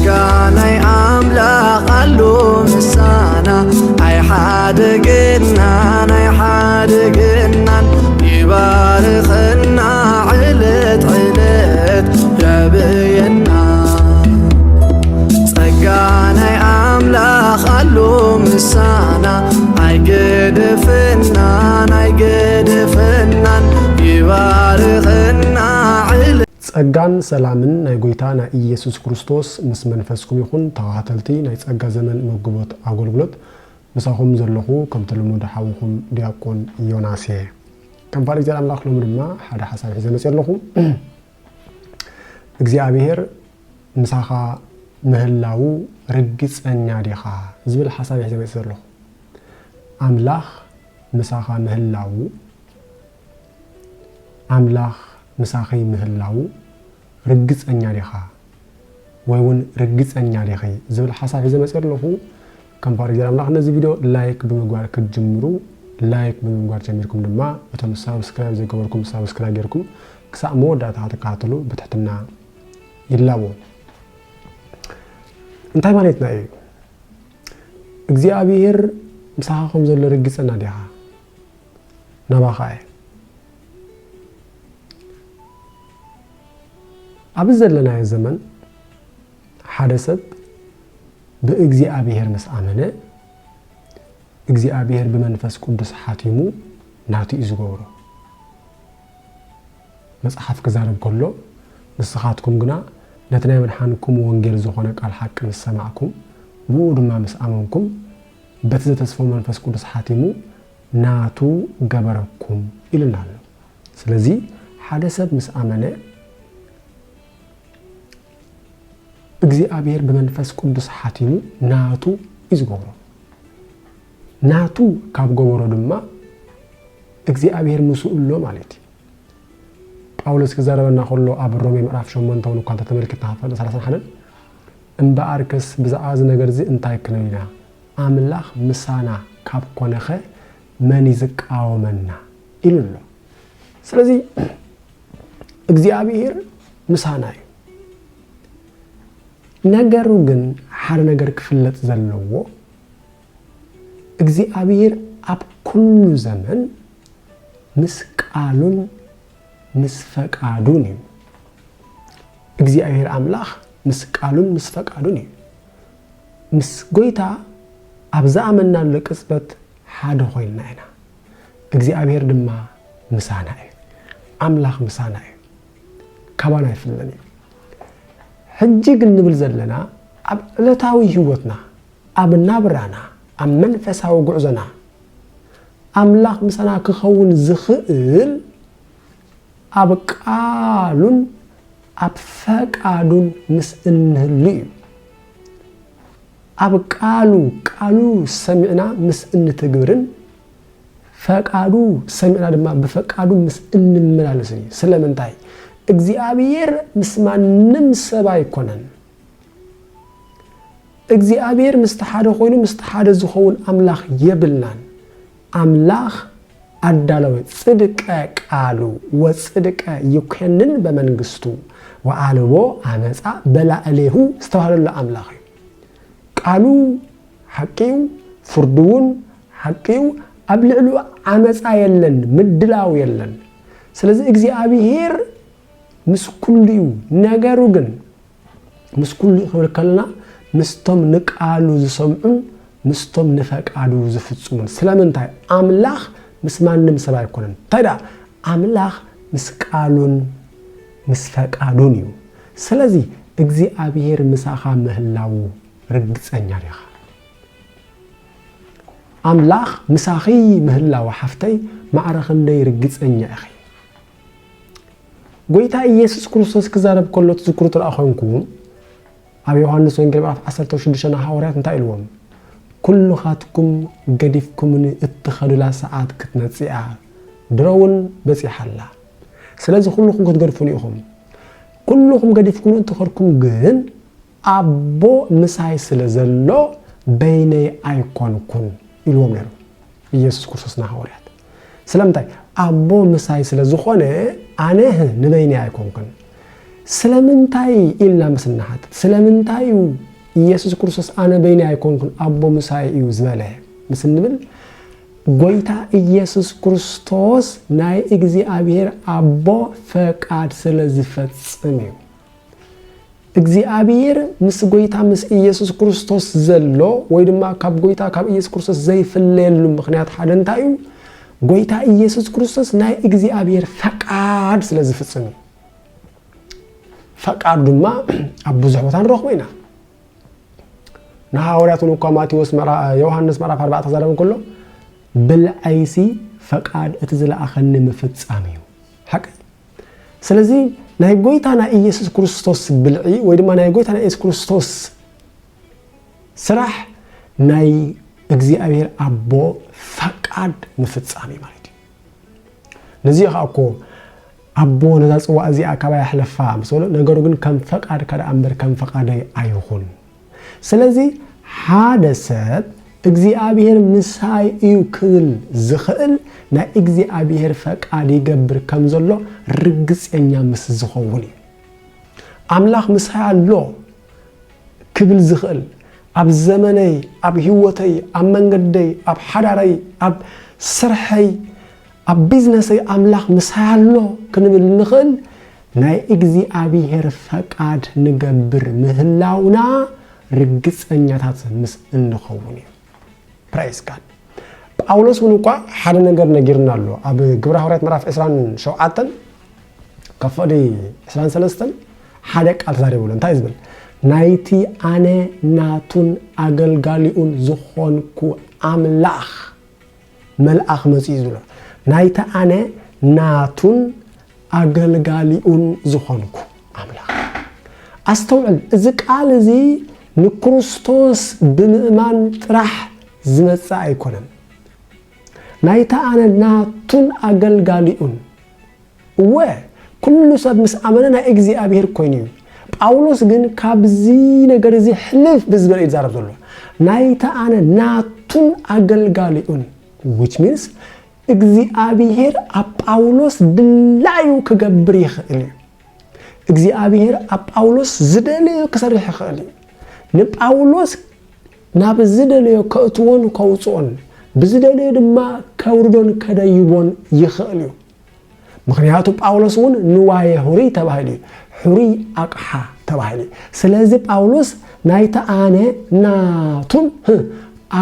ጸጋናይ አምላኽ አሉ ምሳና አይሓድግናን ይባርኽና ዕለት ዕለት ያብየና ጸጋናይ አምላኽ አሉ ምሳና አይገድፍናን ይባርኽና ጸጋን ሰላምን ናይ ጎይታ ናይ ኢየሱስ ክርስቶስ ምስ መንፈስኩም ይኹን ተዋሃተልቲ ናይ ጸጋ ዘመን መግቦት አገልግሎት ምሳኹም ዘለኹ ከም ተለምዶ ሓውኹም ዲያቆን ዮናስ ከም ፋሪዘ አምላኽ ሎሚ ድማ ሓደ ሓሳብ ሒዘ መጽ ኣለኹ እግዚአብሔር ምሳኻ ምህላው ርግጸኛ ዲኻ ዝብል ሓሳብ ሒዘ መጽ ኣለኹ አምላኽ ምሳኻ ምህላው አምላኽ ምሳኺ ምህላው ርግጸኛ ዲኻ ወይውን ርግጸኛ ዲኺ ዝብል ሓሳብ ሒዘ መጽ ኣለኹ ከም ፋሪዘ አምላኽ ነዚ ቪድዮ ላይክ ብምግባር ክትጅምሩ ላይክ ብምግባር ጀሚርኩም ድማ እቶም ሰብስክራይብ ዘይገበርኩም ሰብስክራይብ ጌርኩም ክሳብ መወዳእታ ተከታተሉ ብትሕትና ይላቦ እንታይ ማለት ነው እግዚአብሔር ምሳኻኩም ዘሎ ርግጸና ዲኻ ናባኻ ኣብ ዘለና ዘመን ሓደ ሰብ በእግዚአብሔር መስአመነ እግዚአብሔር በመንፈስ ቅዱስ ሓቲሙ ናቱ ይዝገብሮ መጽሐፍ ከዛረብ ከሎ ንስኻትኩም ግና ነትናይ መድሓንኩም ወንጌል ዝኾነ ቃል ሓቂ ንሰማዕኩም ብኡ ድማ መስአመንኩም በቲ ዝተስፋ መንፈስ ቅዱስ ሓቲሙ ናቱ ገበረኩም ኢልና ኣሎ ስለዚ ሓደ ሰብ መስአመነ እግዚአብሔር በመንፈስ ቅዱስ ሓቲሙ ናቱ ይዝገብሮ ናቱ ካብ ገበሮ ድማ እግዚአብሔር መስኡሎ ማለት ጳውሎስ ከዛረበና ከሎ ኣብ ሮሜ ምዕራፍ 8 ውን ኳልታ ተመልክትና 31 እምበኣርከስ ብዛዕባ ነገር እዚ እንታይ ክነይና አምላኽ ምሳና ካብ ኮነኸ መን ይዝቃወመና ኢሉሎ ስለዚ እግዚአብሔር ምሳና እዩ ነገሩ ግን ሓደ ነገር ክፍለጥ ዘለዎ እግዚአብሔር ኣብ ኩሉ ዘመን ምስ ቃሉን ምስ ፈቃዱን እዩ እግዚአብሔር አምላኽ ምስ ቃሉን ምስ ፈቃዱን እዩ ምስ ጎይታ ኣብ ዘኣመናሉ ቅጽበት ሓደ ኮይልና ኢና እግዚአብሔር ድማ ምሳና እዩ አምላኽ ምሳና እዩ ካባና ይፍለን እዩ ሕጅግ ንብል ዘለና ኣብ ዕለታዊ ህይወትና ኣብ ናብራና ኣብ መንፈሳዊ ጉዕዞና አምላኽ ምሳና ክኸውን ዝኽእል ኣብ ቃሉን ኣብ ፈቃዱን ምስ እንህሉ እዩ ኣብ ቃሉ ሰሚዕና ምስ እንትግብርን ፈቃዱ ሰሚዕና ድማ በፈቃዱ ምስ እንመላለስ እዩ ስለምንታይ እግዚአብሔር ምስ ማንም ሰብ አይኮነን እግዚአብሔር ምስተሓደ ኮይኑ ምስተሓደ ዝኸውን አምላኽ የብልናን አምላኽ አዳለወ ጽድቀ ቃሉ ወጽድቀ ይኮንን በመንግስቱ ወአልቦ አመጻ በላዕሌሁ ዝተባሃለሉ አምላኽ ቃሉ ሐቂው ፍርዱን ሐቂው ኣብ ልዕሉ አመጻ የለን ምድላው የለን ስለዚህ እግዚአብሔር ምስኩልዩ ነገሩ ግን ምስኩልዩ ከልከልና ምስቶም ንቃሉ ዝሰምዑን ምስቶም ንፈቃዱ ዝፍጽሙን ስለምንታይ አምላኽ ምስ ማንም ሰብ አይኮነን ታዲያ አምላኽ ምስ ቃሉን ምስ ፈቃዱን እዩ ስለዚህ እግዚአብሔር ምሳኻ ምህላው ርግጸኛ ዲኻ አምላኽ ምሳኺ ምህላው ሓፍተይ ማዕረኽ እንደይ ርግጸኛ ኢኺ ጎይታ ኢየሱስ ክርስቶስ ከዛረብ ከሎ ትዝክሩ ተራኾንኩም ኣብ ዮሐንስ ወንጌል ምዕራፍ 16 ሐዋርያት እንታይ ኢልዎም ኩሉኻትኩም ገዲፍኩምን እትኸዱላ ሰዓት ክትነጽያ ድሮውን በጽሓላ ስለዚህ ኩሉኹም ክትገድፉን ኢኹም ኩሉኹም ገዲፍኩን እትኸድኩም ግን አቦ ምሳይ ስለዘሎ በይነይ አይኮንኩን ኢልዎም ነይሩ ኢየሱስ ክርስቶስና ሐዋርያት ስለምንታይ አቦ ምሳይ ስለዝኾነ ኣነ ንበይነይ አይኮንኩን ስለምንታይ ኢልና መስናሃት ስለምንታዩ ኢየሱስ ክርስቶስ አነ በይኔ አይኮንኩን አቦ ምሳይ እዩ ዝበለ ምስንብል ጎይታ ኢየሱስ ክርስቶስ ናይ እግዚአብሔር አቦ ፈቃድ ስለዝፈጽም እዩ እግዚአብሔር ምስ ጎይታ ምስ ኢየሱስ ክርስቶስ ዘሎ ወይ ድማ ካብ ጎይታ ካብ ኢየሱስ ክርስቶስ ዘይፍለየሉ ምክንያት ሓደ እንታይ እዩ ጎይታ ኢየሱስ ክርስቶስ ናይ እግዚአብሔር ፈቃድ ስለዝፈጽም እዩ ፈቃድ ድማ ኣብ ብዙሕ ቦታ ንረኽቦ ኢና ንሐዋርያቱን እኳ ማቴዎስ ዮሐንስ ምዕራፍ 4 ተዛረበ ከሎ ብልዓይሲ ፈቃድ እቲ ዝለኣኸኒ ምፍጻም እዩ ሓቂ ስለዚ ናይ ጎይታ ናይ ኢየሱስ ክርስቶስ ብልዒ ወይ ድማ ናይ ጎይታ ናይ ኢየሱስ ክርስቶስ ስራሕ ናይ እግዚአብሔር አቦ ፈቃድ ምፍጻም እዩ ማለት እዩ ነዚ እኮ አቦ ነዛ ጽዋ እዚ አካባቢ ያሕለፋ መስሎ ነገሩ ግን ከም ፈቃድ kada አምበር ከም ፈቃደይ አይኹን ስለዚ ሓደ ሰብ እግዚአብሔር ምሳይ እዩ ክብል ዝኽእል ናይ እግዚአብሔር ፈቃድ ይገብር ከም ዘሎ ርግጽኛ ምስ ዝኸውን እዩ አምላኽ ምሳይ አሎ ክብል ዝኽእል ኣብ ዘመነይ ኣብ ህይወተይ ኣብ መንገደይ ኣብ ሓዳረይ ኣብ ስርሐይ ኣብ ቢዝነሰይ አምላኽ ምሳይ አሎ ክንብል ንኽእል ናይ እግዚአብሔር ፈቃድ ንገብር ምህላውና ርግጽኛታት ምስ እንኸውን እዩ praise God ጳውሎስ ምን እንኳ ሓደ ነገር ነጊርና ኣሎ ኣብ ግብረ ሐዋርያት ምዕራፍ 27 ከፈዲ 23 ሓደ ቃል ተዛሪቡሎ እንታይ ዝብል ናይቲ አነ ናቱን አገልጋሊኡን ዝኾንኩ አምላኽ መልአኽ መጽኡ ዝብሎ ናይቲ አነ ናቱን አገልጋሊኡን ዝኾንኩ አምላኽ አስተውዕል እዚ ቃል እዚ ንክርስቶስ ብምእማን ጥራሕ ዝመጽ አይኮነን ናይቲ አነ ናቱን አገልጋሊኡን ኩሉ ሰብ ምስ አመነ ናይ እግዚአብሔር ኮይኑ ጳውሎስ ግን ካብዚ ነገር እዚ ሕልፍ ብዝበል ይዛረብ ዘሎ ናይቲ አነ ናቱን አገልጋሊኡን which means እግዚአብሔር ኣብ ጳውሎስ ብላዩ ክገብር ይኽእል እግዚአብሔር ኣብ ጳውሎስ ዝደለዮ ክሰርሕ ይኽእል ንጳውሎስ ናብ ዝደለዮ ከእትዎን ከውፅኦን ብዝደለዮ ድማ ከውርዶን ከደይቦን ይኽእል እዩ ምክንያቱ ጳውሎስ እውን ንዋየ ሁሪ ተባሂሉ ሁሪ አቅሓ ተባሂሉ ስለዚ ጳውሎስ ናይቲ አነ ናቱን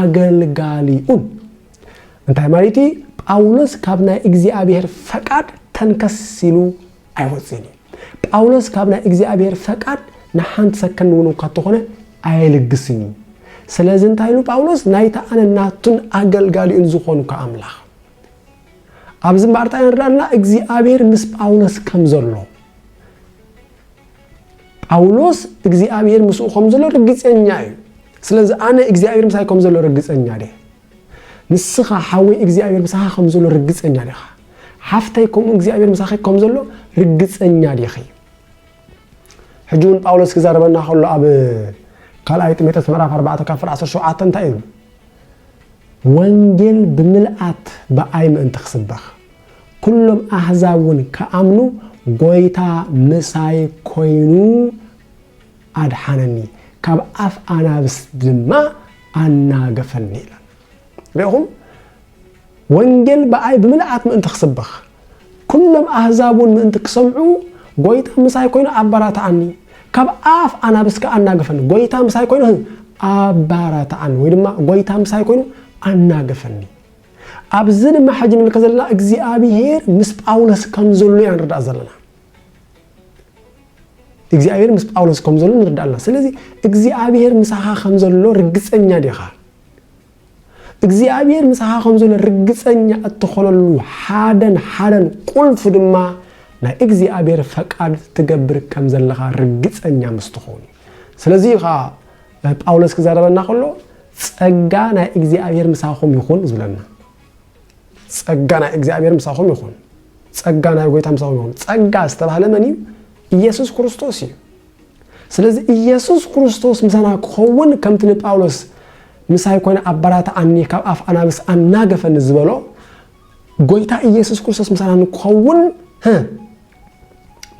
አገልጋሊኡን እንታይ ማለት ጳውሎስ ካብ ናይ እግዚአብሔር ፈቃድ ተንከሲሉ አይወጽኒ ጳውሎስ ካብ ናይ እግዚአብሔር ፈቃድ ንሓንቲ ሰከንድ እውን ከተኾነ አይልግስኒ ስለዚ እንታይ ኢሉ ጳውሎስ ናይቲ አነ ናቱን አገልጋሊኡን ዝኾንኩ አምላኽ ኣብዚ ማርታ ይረዳልና እግዚአብሔር ምስ ጳውሎስ ከም ዘሎ ጳውሎስ እግዚአብሔር ምስኡ ከም ዘሎ ርግጽኛ እዩ ስለዚ አነ እግዚአብሔር ምሳይ ከም ዘሎ ርግጽኛ ደ ንስኻ ሓዊ እግዚአብሔር ምሳኻ ከም ዘሎ ርግጽኛ ዲኻ ሓፍተይ ከም እግዚአብሔር ምሳኻ ከም ዘሎ ርግጽኛ ዲኺ ሕጂውን ጳውሎስ ክዛረበና ከሎ ኣብ ካልኣይ ጢሞቴዎስ ምዕራፍ 4 ክፍል 17 እንታይ እዩ ወንጌል ብምልአት በአይ ምእንቲ ክስበኽ ኩሎም አሕዛብን ከአምኑ ጎይታ ምሳይ ኮይኑ አድሓነኒ ካብ አፍ አናብስ ድማ አናገፈኒ ይላል ረኹም ወንጌል በአይ ብምልአት ምእንቲ ክስበኽ ኩሎም አሕዛብን ምእንቲ ክሰምዑ ጎይታ ምሳይ ኮይኑ አባራታኒ ካብ አፍ አናብስ ከአናገፈኒ ጎይታ ምሳይ ኮይኑ አባራታኒ ወይ ድማ ጎይታ ምሳይ ኮይኑ አናገፈኒ ኣብዚ ድማ ሕጂ ንልከ ዘለና እግዚአብሔር ምስ ጳውሎስ ከም ዘሎ ንርዳእ ዘለና እግዚአብሔር ምስ ጳውሎስ ከም ዘሎ ንርዳእ ኣለና ስለዚ እግዚአብሔር ምሳኻ ከም ዘሎ ርግጽኛ ዲኻ እግዚአብሔር ምሳኻ ከም ዘሎ ርግጽኛ እትኾነሉ ሓደን ቁልፍ ድማ ናይ እግዚአብሔር ፈቃድ ትገብር ከም ዘለኻ ርግጽኛ ምስትኾን ስለዚ ጳውሎስ ክዛረበና ከሎ ጸጋ ናይ እግዚአብሔር ምሳኹም ይኹን ዝብለና ጸጋ ናይ እግዚአብሔር ምሳኹም ይኹን ጸጋ ናይ ጎይታ ምሳኹም ይኹን ጸጋ ዝተባህለ መን ኢየሱስ ክርስቶስ እዩ ስለዚ ኢየሱስ ክርስቶስ ምሳና ክኸውን ከምቲ ጳውሎስ ምሳይ ኮነ አባራታ አኒ ካብ አፍ አናብስ አናገፈን ዝበሎ ጎይታ ኢየሱስ ክርስቶስ ምሳና ክኸውን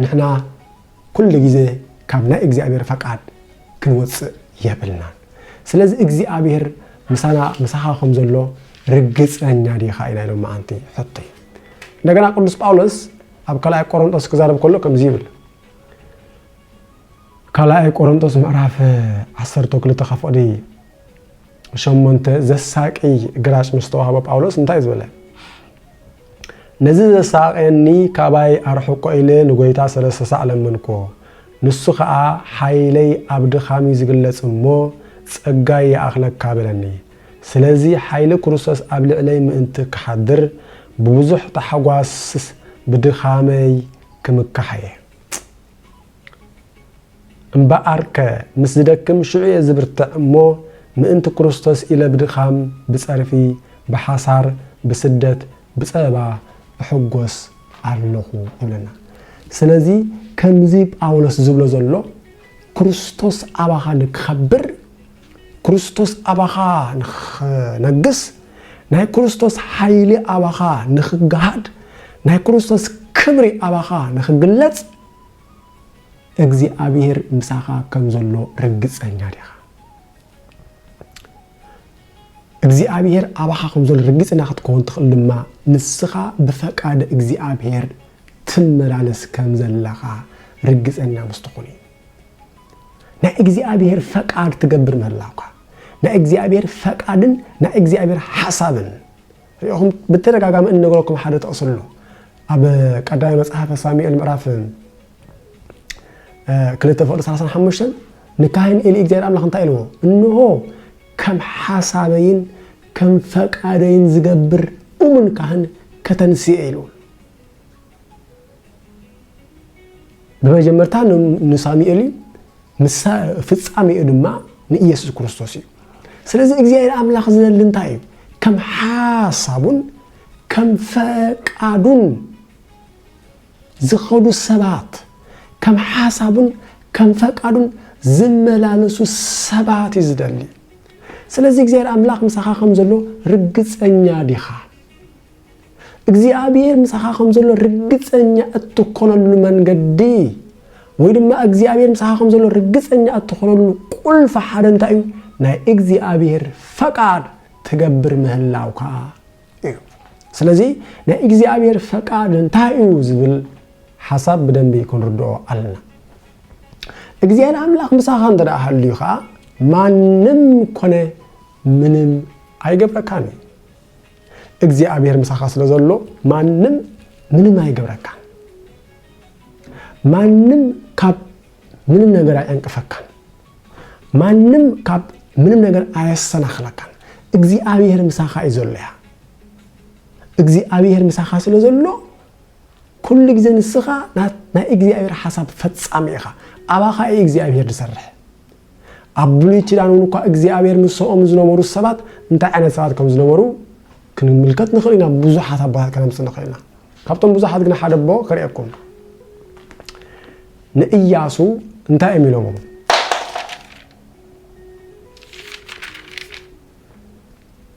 ንሕና كل جزء كابنا إجزابير فقط كنوص يبلنا سلازي إجزابير مساحة خمزلو رجس أنيادي خاينا لو ما أنتي حطي نجنا قدس باولس أب كلا كورنثوس كزارب كله كم زيبل كلا كورنثوس معرف 10 كل تخاف أدي شمنت زساق أي جراش مستوى باولس انتهي زبله نزل زساق إني كاباي أرحق إلى نقيتا سلسة سالم منكو نسخة حيلي عبد خامس جلس مو سجاي أخلق كابلني سلازي حيل كروسس قبل علي ما أنت كحضر بوزح تحواس بدخامي كمكحية مبارك مسدكم شوية زبرت مو ما أنت كروسس إلى بدخام بتصرفي بحصار بسدت بسبب بحجوس الله يقولنا سلازي كمزيب أولس زبلة زلوا كروستوس أباها نخبر كروستوس أباها نجس ناي كروستوس حيلي أباها نخجهد ناي كروستوس كبري أباها نخجلت أجزي أبير مساحة كم زلوا رجس أنيارها أجزي أبير أباها كم زلوا رجس أنا خدكون تخل ما نسخة بفقاد أجزي أبير تمر على سكام زلقا رجس أننا مستقوني نا إجزيابير فقاد تقبر مهلاقا نا إجزيابير فقادن نا إجزيابير حسابن ريهم بترقاقام إن نقولكم حدث أصله أب قداي مصحف سامي المعرف كلتا فوق 35 نكاين إلي إجزيابير أملاخ انتايلو إنه كم حسابين كم فقادين زقبر ومن كهن كتنسيئلون بمجمرتان نسامي إلي فتصامي إدما نيسوس كريستوس سلازي إجزاء أملاخ زلل انتايب كم حاسبون كم فقادون زخدو السبات كم حاسبون كم فقادون زملالسو السبات يزدلي سلازي إجزاء أملاخ مساخا خمزلو رقص أنيا ديخا እግዚአብሔር مساخاكم زلو رجصنيا اتكونلو منغدي ويدما እግዚአብሔር مساخاكم زلو رجصنيا اتكونلو قلف حدا انتايو ناي እግዚአብሔር فقاد تغبر مهلاوكا ስለዚህ ناي እግዚአብሔር فقاد انتايو ዝብል حساب بدنب يكون ردو علنا እግዚአብሔር አምላክ مساخان ተዳሃልዩኻ ማንንም ኮነ ምንም አይገብረካኒ እግዚአብሔር مساخ ስለዘሎ ማንንም ምንም አይገብረካን ማንንም ካብ ምንም ነገር አይንቀፈካን ማንንም ካብ ምንም ነገር አያሰናخለካን እግዚአብሔር مساخ ይዘለያ እግዚአብሔር مساخ ስለዘሎ ኩሉ ግዜ ንስኻ ና እግዚአብሔር حساب ፈጻሚኻ አባኻ እግዚአብሔር ዝሰርሕ አብሉ ይችላል እንኳ እግዚአብሔር መስኦም ዝነበሩ ሰባት እንታይ አይነት ሰባት ከም ዝነበሩ كنملكت نخلينا بزحات أبوات كلام سنخلينا كابتن بزحات جنا حد بوا كريكم نإياسو انتهى ميلومو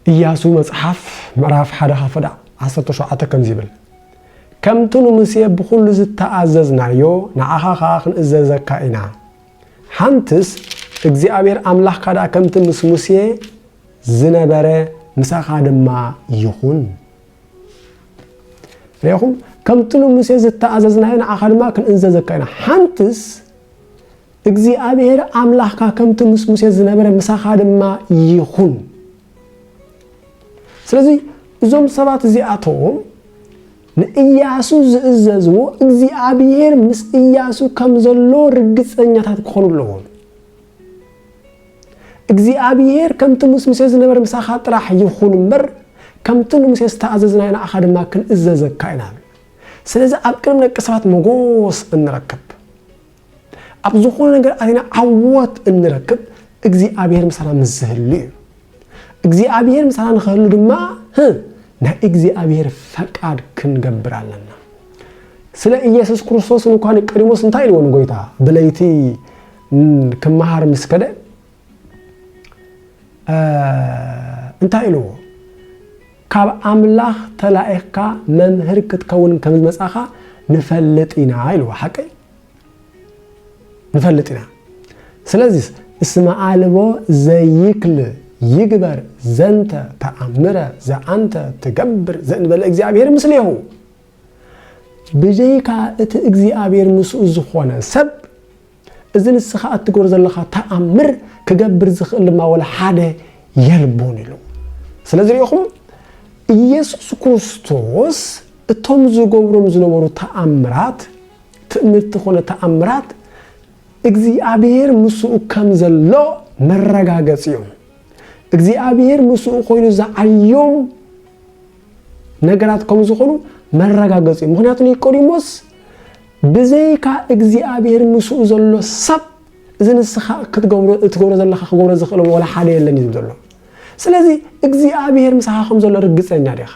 إياسو مصحف معرف حدا خفدا 10 شعات كم زيبل كم تنو مسيب بخل زت تعززنا يو نعها خاخن إزازكائنا حنتس እግዚአብሔር አምላክ ካዳ كم تمس مسيه زنبره مساخ دما يخون ريهم كم تلو مسيه زتعززنا هنا اخدما كن انززكاينا حنتس እግዚአብሔር አምላክ كم تمس مسيه زنبره مساخ دما يخون ስለዚህ እዞም ሰባት እዚአቶም ንኢያሱ ዝእዘዝዎ እግዚአብሔር ምስ ኢያሱ ከም ዘሎ ርግጸኛታት ክኾኑለዎ እግዚአብሔር ከም ትሙስ ሙሴ ዝነበረ مساخ ጥራሕ ይኹን እምበር ከም ትሙስ ዝተኣዘዝና ኢና አኸድማ ክን እዘዘካይና ስለዚህ ኣብ ቅድም ደቂ ሰባት ሞጎስ እንረክብ ኣብ ዝኾነ ነገር ኣቲና ዓወት እንረክብ እግዚአብሔር ምሳና ምዝህሉ እግዚአብሔር ምሳና ንኽህሉ ድማ ናይ እግዚአብሔር ፈቃድ ክንገብር ኣለና ስለ ኢየሱስ ክርስቶስ እንኳን ቀዲሞስ እንታይ ኢልዎ ንጎይታ ብለይቲ ክመሃር ምስከደ እንታይ ኢልዎ ካብ ኣምላኽ ተላኢኻ መምህር ክትከውን ከም ዝመጻኻ ንፈልጥ ኢና ኢልዎ ሓቀይ نفلتنا سلازيس اسم عالبو زيكل يقبر زنت تأمره زأنت تقبر زنبال اكزيابير مسليه بجيكا ات اكزيابير مسؤول زخوانا سب إذن السخاء تقول زلخا تأمر كقبر زخل ما ولا حدا يلبوني له سلازي يخم يسوع كريستوس التمزو قبرم زنورو تأمرات تأمر تخونا تأمرات እግዚአብሔር مسؤ كم زلو مرغاغصيو እግዚአብሔር مسؤ ኮይኑ ዘአዮም ነገራት ከም ዝኾኑ መረጋገጽ ምክንያቱም ኒቆዲሞስ ብዘይካ እግዚአብሔር مسؤ ዘሎ ሰብ እዝንስኻ ክትገብሮ ዘለኻ ክገብሮ ዝኽእል ወላ ሓደ የለን ይዝም ዘሎ ስለዚህ እግዚአብሔር ምሳኻ ከም ዘሎ ርግጸኛ ዲኻ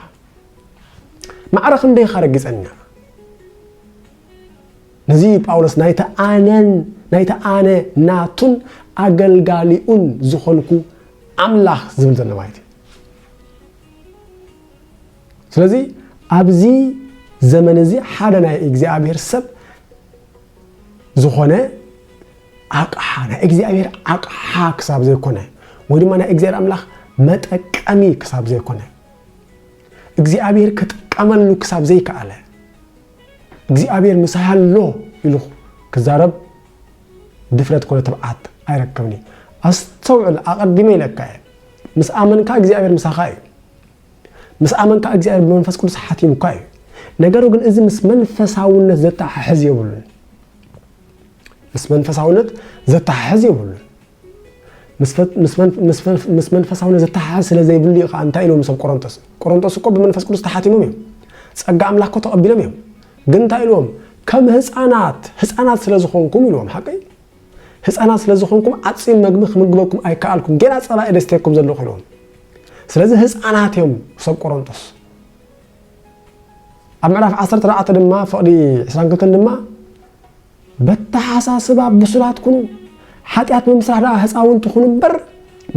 ማዕረኽ እንደይኻ ርግጸኛ ነዚ ጳውሎስ ናይታ አነ ናቱን አገልጋሊኡን ዝኾንኩ አምላኽ ዝብል ዘሎ ማለት ስለዚህ አብዚ ዘመን እዚ ሓደ ናይ እግዚአብሔር ሰብ ዝኾነ አቅሓ ናይ እግዚአብሔር አቅሓ ክሳብ ዘይኮነ ወይ ድማ ናይ እግዚአብሔር አምላኽ መጠቀሚ ክሳብ ዘይኮነ እግዚአብሔር ከተቀመሉ ክሳብ ዘይከአለ እግዚአብሔር ምሳሃሎ ይሉ ከዛረብ ድፍረት ኮነ ተባዓት አይረከብኒ አስተውዕል አቀድሜ ለካ ምስ አመንካ እግዚአብሔር ምሳኻ እዩ ምስ አመንካ እግዚአብሔር በመንፈስ ቅዱስ ሐቲምካ እዩ ነገሩ ግን እዚ ምስ መንፈሳውነት ዘታሐዝ ይብሉ ምስ መንፈሳውነት ዘታሐዝ ይብሉ ምስ መንፈሳውነት ዘታሐዝ ስለዚህ ይብሉ አንተ ኢሎም ሰብ ቆሮንቶስ እኮ በመንፈስ ቅዱስ ተሐቲሞም እዩ ጸጋ አምላክ ተቀብሎም እዩ ግን ታይሎም ከም ህፃናት ስለዝኾንኩም ኢሎም ሐቂ ህፃናት ስለዝኾንኩም አጽም ምግብኩም አይካልኩም ገና ጸባ ደስተኩም ዘሎ ኾሎም ስለዚህ ህፃናት እዮም ሰብ ቆሮንቶስ አምዕራፍ 14 ድማ ፈቅዲ 22 ድማ በተሐሳስባ ብሱላት ኩኑ ኃጢአት በመስራት ህፃውንት ኩኑ በር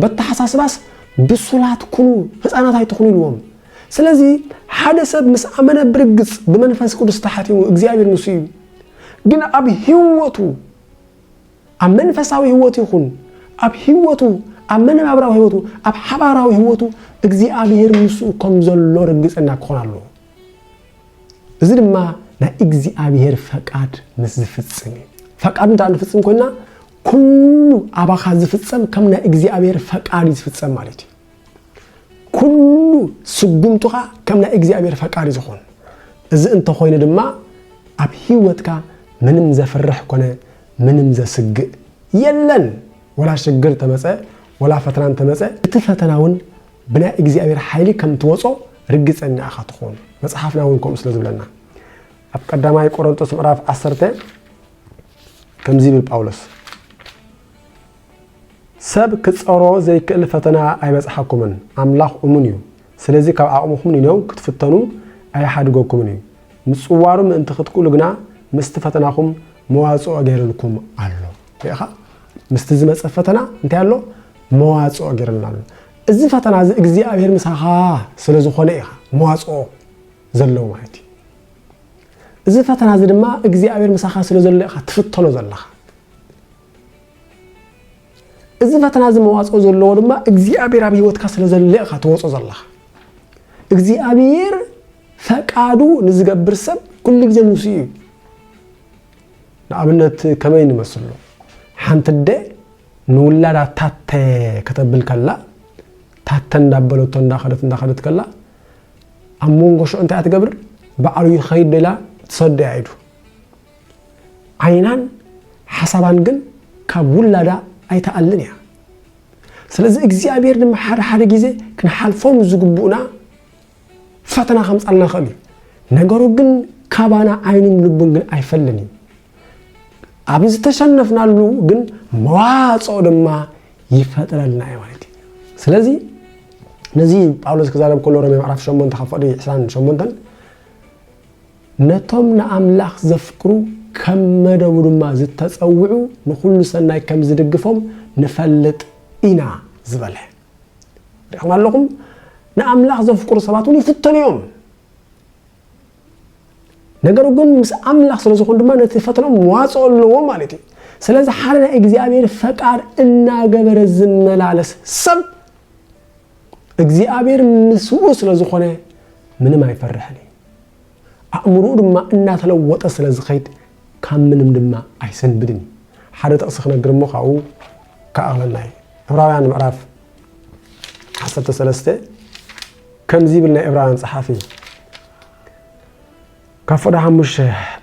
በተሐሳስባስ ብሱላት ኩኑ ህፃናት አይትኩኑ ይልዎም ስለዚህ ሓደ ሰብ ምስ አመነ ብርግጽ በመንፈስ ቅዱስ ተሐቲሙ እግዚአብሔር ንሱ ግን አብ ህይወቱ አብ መንፈሳዊ ህይወቱ ይኹን አብ ህይወቱ አብ መንባብራዊ ህይወቱ አብ ሐባራዊ ህይወቱ እግዚአብሔር ንሱ ከም ዘሎ ርግጽና ክኾናሉ እዚ ድማ ናይ እግዚአብሔር ፈቃድ ምስ ዝፍጽም ፈቃድ እንዳንፍጽም ኮይና ኩሉ አባኻ ዝፍጽም ከም ናይ እግዚአብሔር ፈቃድ ዝፍጽም ማለት እዩ ኩሉ ስጉምቱኻ ከም ናይ እግዚአብሔር ፈቃድ ይዝኾን እዚ እንተ ኮይኑ ድማ አብ ህይወትካ ምንም ዘፍርሕ ኮነ ምንም ዘስግእ የለን ወላ ሽግር ተመጸ ወላ ፈተናን ተመጸ እቲ ፈተናውን ብናይ እግዚአብሔር ኃይሊ ከም ትወጾ ርግጸኛ አኻ ትኾን መጽሐፍናውን ከም ስለዝብለና አብ ቀዳማይ ቆሮንቶስ ምዕራፍ 10 ከም ዝብል ጳውሎስ ሰብ ክጸሮ ዘይክእል ፈተና አይበጽሐኩምን አምላኽ እሙን እዩ ስለዚህ ካብ አቅሙኩም ነው ክትፈተኑ አይሐድጎኩምን እዩ ምጽዋሩ ምእንቲ ክትኩሉ ግና ምስቲ ፈተናኩም መዋጾ ገይርልኩም አሎ ይኻ ምስቲ ዝመጽ ፈተና እንታይ አሎ መዋጾ ገይርልና አሎ እዚ ፈተና እዚ እግዚአብሔር ምሳኻ ስለዝኾነ ይኻ መዋጾ ዘለው ማለት እዚ ፈተና እዚ ድማ እግዚአብሔር ምሳኻ ስለዘሎ ይኻ ትፍተኖ ዘለኻ እዚ ፈተና እዚ መዋጾ ዘለዎ ድማ እግዚአብሔር አብ ህይወትካ ስለዘሎ ይኻ ትወጾ ዘለኻ እግዚአብሔር ፈቃዱ ንዝገብር ሰብ ኩሉ ግዜ ሙሱ እዩ ንኣብነት ከመይ ንመስሎ ሓንቲ ደ ንውላዳ ታተ ከተብል ከላ ታተ እንዳበለቶ እንዳኸደት ከላ አሞንጎሾ እንታይ አትገብር በዓሉ ይኸይድ ደላ ትሰደ አይዱ አይናን ሐሳባን ግን ካብ ውላዳ አይተአልን ያ ስለዚህ እግዚአብሔር ድማ ሓደ ጊዜ ክንሓልፎም ዝግቡና ፈተና ከምጻልና ኸሊ ነገሩ ግን ካባና አይኑም ልቡን ግን አይፈልኒ አብዝ ተሸነፍናሉ ግን መዋጾ ድማ ይፈጥረልና ማለት ስለዚህ ነዚህ ጳውሎስ ከዛለም ኮሎሮሜ ምዕራፍ 8 ከፈዲ 28 ነቶም ንአምላኽ ዘፍቅሩ ከመደው ድማ ዝተጸውዑ ንኹሉ ሰናይ ከም ዝድግፎም ንፈልጥ ኢና ዝበለ ረሕም ኣለኩም ንአምላኽ ዘፍቅሩ ሰባቱን ይፍተኑዮም ነገሩ ግን ምስ አምላኽ ስለዝኾን ድማ ነቲ ፈተናው መዋጾ ኣለዎ ማለት እዩ ስለዚህ ሓደ ናይ እግዚአብሔር ፈቃድ እናገበረ ዝመላለስ ሰብ እግዚአብሔር ምስኡ ስለዝኾነ ምንም አይፈርሕን አእምሮ ድማ እናተለወጠ ስለዝኸይድ ካብ ምንም ድማ አይሰንብድን ሓደ ጥቅስ ክነግርሞ ካው ካኣለናይ ዕብራውያን ምዕራፍ 13 ከምዚ ብልና ዕብራውያን ጸሓፊ ካፈዳ ሓሙሽ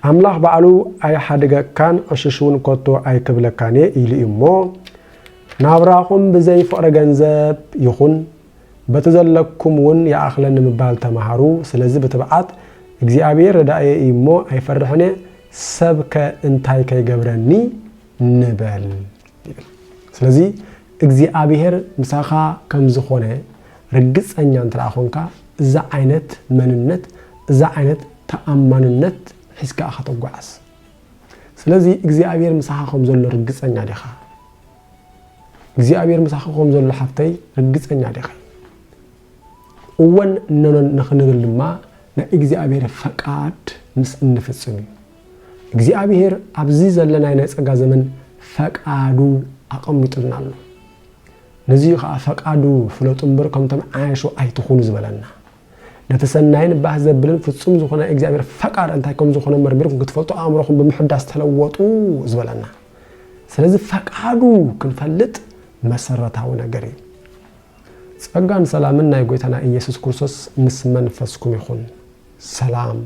አምላኽ በዓሉ አይ ሓደገካን ዕሽሽውን ኮቶ አይክብለካን ኢሉ እሞ ናብራኹም ብዘይ ፍቅረ ገንዘብ ይኹን በተዘለኩም ውን ያአኽለን ምባል ተማሃሩ ስለዚህ በተባዓት እግዚአብሔር ረዳኤ እሞ አይፈርሕነ ሰብከ እንታይ ከይገብረኒ ንበል ስለዚህ እግዚአብሔር ምሳኻ ከም ዝኾነ ርግጸኛ እንትራኾንካ እዛ አይነት መንነት እዛ አይነት ተአማንነት ሒስካ አኸተጓዓስ ስለዚህ እግዚአብሔር ምሳኻ ከም ዘሎ ርግጸኛ ዲኻ እግዚአብሔር ምሳኻ ከም ዘሎ ሓፍተይ ርግጸኛ ዲኻ ወን ንኽንብል ድማ ናይ እግዚአብሔር ፈቃድ ምስ እንፍጽም እግዚአብሔር ኣብዚ ዘለና ናይ ጸጋ ዘመን ፈቃዱ አቀምጥልና ኣሎ ነዚ ኸ ፈቃዱ ፍለጡ እምበር ከምቶም ዓይሾ ኣይትኹኑ ዝበለና ነተሰናይን ባህ ዘብልን ፍጹም ዝኾነ እግዚአብሔር ፈቃድ እንታይ ከም ዝኾነ መርምርኩም ክትፈልጡ አእምሮኹም ብምሕዳስ ተለወጡ ዝበለና ስለዚህ ፈቃዱ ክንፈልጥ መሰረታዊ ነገር እዩ ጸጋን ሰላምን ናይ ጎይታና ኢየሱስ ክርስቶስ ምስ መንፈስኩም ይኹን ሰላም